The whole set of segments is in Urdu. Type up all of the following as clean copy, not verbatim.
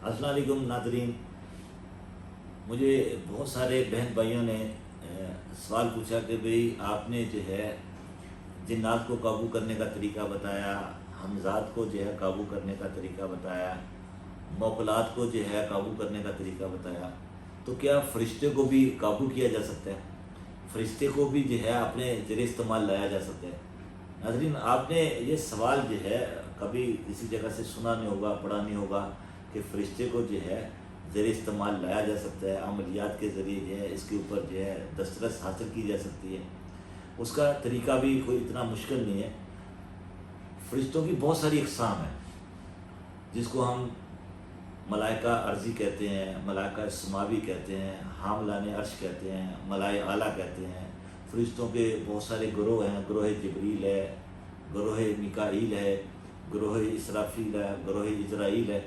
السلام علیکم ناظرین، مجھے بہت سارے بہن بھائیوں نے سوال پوچھا کہ بھئی آپ نے جو ہے جنات کو قابو کرنے کا طریقہ بتایا، حمزات کو جو ہے قابو کرنے کا طریقہ بتایا، موکلات کو جو ہے قابو کرنے کا طریقہ بتایا، تو کیا فرشتے کو بھی قابو کیا جا سکتا ہے؟ فرشتے کو بھی جو ہے اپنے زیر استعمال لایا جا سکتا ہے؟ ناظرین، آپ نے یہ سوال جو ہے کبھی کسی جگہ سے سنا نہیں ہوگا، پڑھا نہیں ہوگا کہ فرشتے کو جو ہے زیر استعمال لایا جا سکتا ہے، عملیات کے ذریعے جو ہے اس کے اوپر جو ہے دسترس حاصل کی جا سکتی ہے۔ اس کا طریقہ بھی کوئی اتنا مشکل نہیں ہے۔ فرشتوں کی بہت ساری اقسام ہیں، جس کو ہم ملائکہ ارضی کہتے ہیں، ملائکہ سماوی کہتے ہیں، حاملان عرش کہتے ہیں، ملائے اعلیٰ کہتے ہیں۔ فرشتوں کے بہت سارے گروہ ہیں، گروہ جبریل ہے، گروہ میکائیل ہے، گروہ اسرافیل ہے، گروہ عزرائیل ہے۔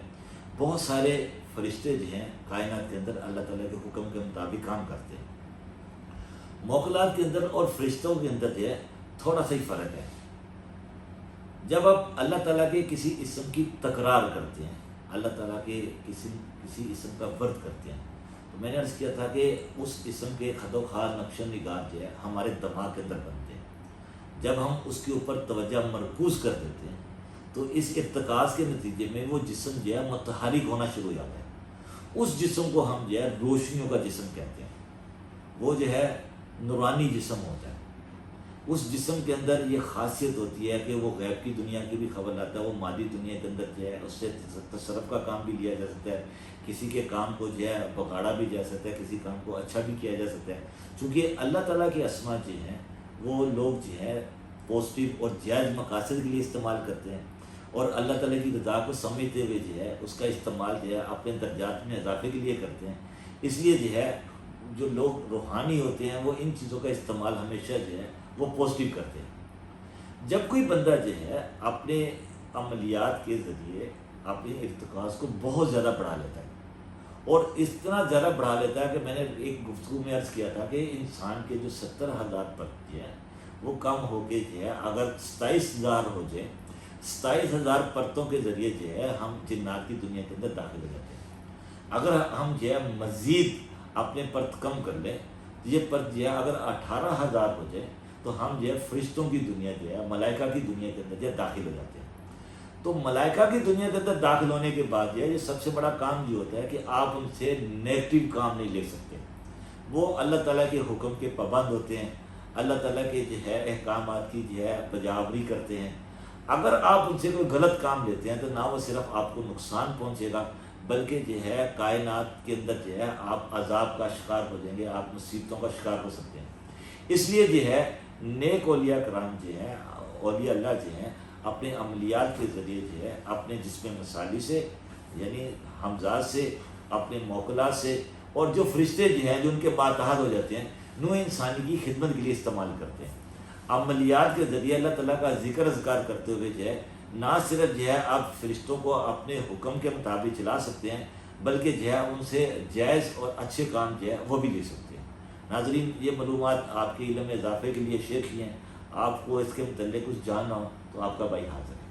بہت سارے فرشتے جو ہیں کائنات کے اندر اللہ تعالیٰ کے حکم کے مطابق کام کرتے ہیں۔ موکلات کے اندر اور فرشتوں کے اندر جو ہے تھوڑا سا ہی فرق ہے۔ جب آپ اللہ تعالیٰ کے کسی اسم کی تکرار کرتے ہیں، اللہ تعالیٰ کے کسی اسم کا ورد کرتے ہیں، تو میں نے عرض کیا تھا کہ اس اسم کے خد و خال نقش و نگار جو ہے ہمارے دماغ کے اندر بنتے ہیں۔ جب ہم اس کے اوپر توجہ مرکوز کر دیتے ہیں تو اس ارتکاز کے نتیجے میں وہ جسم جو ہے متحرک ہونا شروع ہو جاتا ہے۔ اس جسم کو ہم جو ہے روشنیوں کا جسم کہتے ہیں۔ وہ جو ہے نورانی جسم ہوتا ہے۔ اس جسم کے اندر یہ خاصیت ہوتی ہے کہ وہ غیب کی دنیا کی بھی خبر لاتا ہے، وہ مادی دنیا کے اندر جو ہے اس سے تصرف کا کام بھی لیا جا سکتا ہے، کسی کے کام کو جو ہے بگاڑا بھی جا سکتا ہے، کسی کام کو اچھا بھی کیا جا سکتا ہے۔ چونکہ اللہ تعالیٰ کے اسما جو ہیں وہ لوگ جو ہے پازیٹیو اور جائز مقاصد کے لیے استعمال کرتے ہیں، اور اللہ تعالیٰ کی رضا کو سمجھتے ہوئے جو ہے اس کا استعمال جو ہے اپنے درجات میں اضافے کے لیے کرتے ہیں۔ اس لیے جو ہے جو لوگ روحانی ہوتے ہیں وہ ان چیزوں کا استعمال ہمیشہ جو ہے وہ پازیٹیو کرتے ہیں۔ جب کوئی بندہ جو ہے اپنے عملیات کے ذریعے اپنے ارتکاز کو بہت زیادہ بڑھا لیتا ہے، اور اس طرح زیادہ بڑھا لیتا ہے کہ میں نے ایک گفتگو میں عرض کیا تھا کہ انسان کے جو 70,000 پرت ہیں وہ کم ہو کے جو ہے اگر 27,000 ہو جائے، 27,000 پرتوں کے ذریعے جو ہے ہم جنات کی دنیا کے اندر داخل ہو جاتے ہیں۔ اگر ہم جو ہے مزید اپنے پرت کم کر لیں، یہ پرت جو ہے اگر 18,000 ہو جائے تو ہم جو ہے فرشتوں کی دنیا جو ہے ملائکہ کی دنیا کے اندر جو ہے داخل ہو جاتے ہیں۔ تو ملائکہ کی دنیا کے اندر داخل ہونے کے بعد جو ہے یہ سب سے بڑا کام یہ ہوتا ہے کہ آپ ان سے نیگیٹو کام نہیں لے سکتے۔ وہ اللہ تعالیٰ کے حکم کے پابند ہوتے ہیں، اللہ تعالیٰ کے جو ہے احکامات کی جو ہے بجاوری کرتے ہیں۔ اگر آپ ان سے کوئی غلط کام لیتے ہیں تو نہ وہ صرف آپ کو نقصان پہنچے گا، بلکہ جو ہے کائنات کے اندر جو ہے آپ عذاب کا شکار ہو جائیں گے، آپ مصیبتوں کا شکار ہو سکتے ہیں۔ اس لیے جو ہے نیک اولیاء کرام جو ہیں، اولیاء اللہ جو ہیں، اپنے عملیات کے ذریعے جو ہے اپنے جسم مثالی سے یعنی حمزات سے، اپنے موکلات سے، اور جو فرشتے جو ہیں جو ان کے ماتحت ہو جاتے ہیں، نوع انسانی کی خدمت کے لیے استعمال کرتے ہیں۔ عملیات کے ذریعے اللہ تعالیٰ کا ذکر اذکار کرتے ہوئے جو ہے نہ صرف جو ہے آپ فرشتوں کو اپنے حکم کے مطابق چلا سکتے ہیں، بلکہ جو ہے ان سے جائز اور اچھے کام جو ہے وہ بھی لے سکتے ہیں۔ ناظرین، یہ معلومات آپ کے علم میں اضافے کے لیے شیئر کی ہیں۔ آپ کو اس کے متعلق کچھ جاننا ہو تو آپ کا بھائی حاضر ہے۔